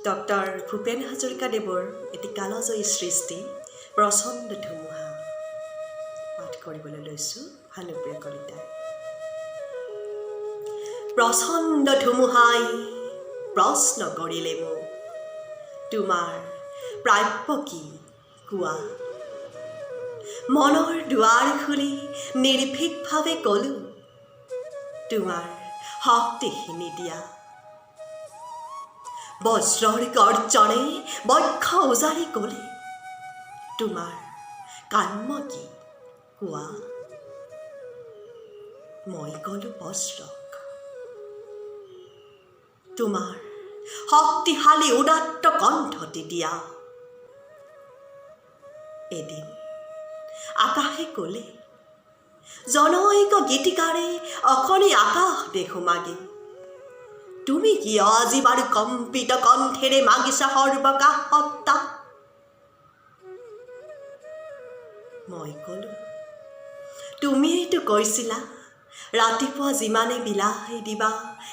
Doctor Bhupen হাজৰিকাদেৱৰ এটি কালজয়ী সৃষ্টি প্ৰচণ্ড ধুমুহা পাঠ কৰিবলৈ লৈছোঁ ভানুপ্ৰিয়া কলিতাই। প্ৰচণ্ড ধুমুহাই প্ৰশ্ন কৰিলে মোক, তোমাৰ প্ৰাপ্য কি কোৱা? মনৰ দুৱাৰ খুলি নিৰ্ভীকভাৱে ক'লোঁ, তোমাৰ শক্তিখিনি দিয়া। বজ্ৰৰ গৰ্জনে বক্ষ উজাৰি ক'লে, তোমাৰ কাম্য কি কোৱা? মই ক'লোঁ বজ্ৰক, তোমাৰ শক্তিশালী উদাত্ত কণ্ঠটি দিয়া। এদিন আকাশে ক'লে, জনৈক গীতিকাৰে অকণি আকাশ দেখো মাগে, তুমি কিয় আজি বাৰু কম্পিত কণ্ঠেৰে মাগিছা সৰ্বকাশ সত্তা? মই ক'লোঁ, তুমিয়েইতো কৈছিলা ৰাতিপুৱা যিমানে বিলাই দিবা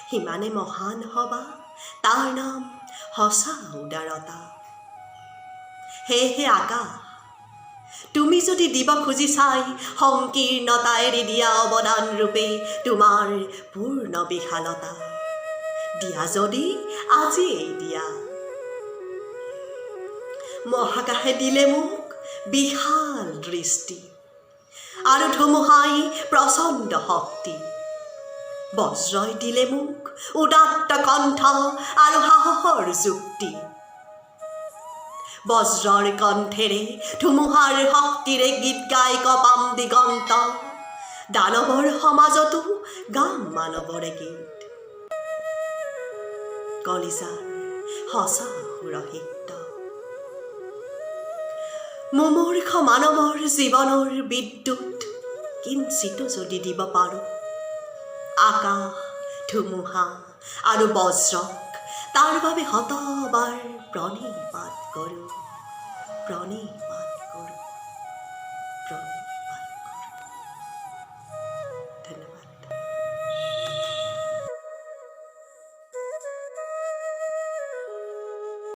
সিমানে মহান হবা, তাৰ নাম সঁচা উদাৰতা। সেয়েহে আকাশ, তুমি যদি দিব খুজিছাই সংকীৰ্ণতা এৰি দিয়া অৱদান ৰূপে তোমাৰ পূৰ্ণ বিশালতা, দিয়া যদি আজিয়েই দিয়া। মহাকাশে দিলে মোক বিশাল দৃষ্টি আৰু ধুমুহাই প্ৰচণ্ড শক্তি, বজ্ৰই দিলে মোক উদাত্ত কণ্ঠ আৰু সাহসৰ যুক্তি। বজ্ৰৰ কণ্ঠেৰে ধুমুহাৰ শক্তিৰে গীত গাই কপাম দিগন্ত, দানৱৰ সমাজতো গাম মানৱৰে গীত। কলিজাৰ সঁচা সুৰহিত, মুমূৰ্ষ মানৱৰ জীৱনৰ বিদ্যুৎ কিঞ্চিতো যদি দিব পাৰোঁ, আকাশ, ধুমুহা আৰু বজ্ৰক তাৰ বাবে শতবাৰ প্ৰণিপাত কৰোঁ, প্ৰণিপাত।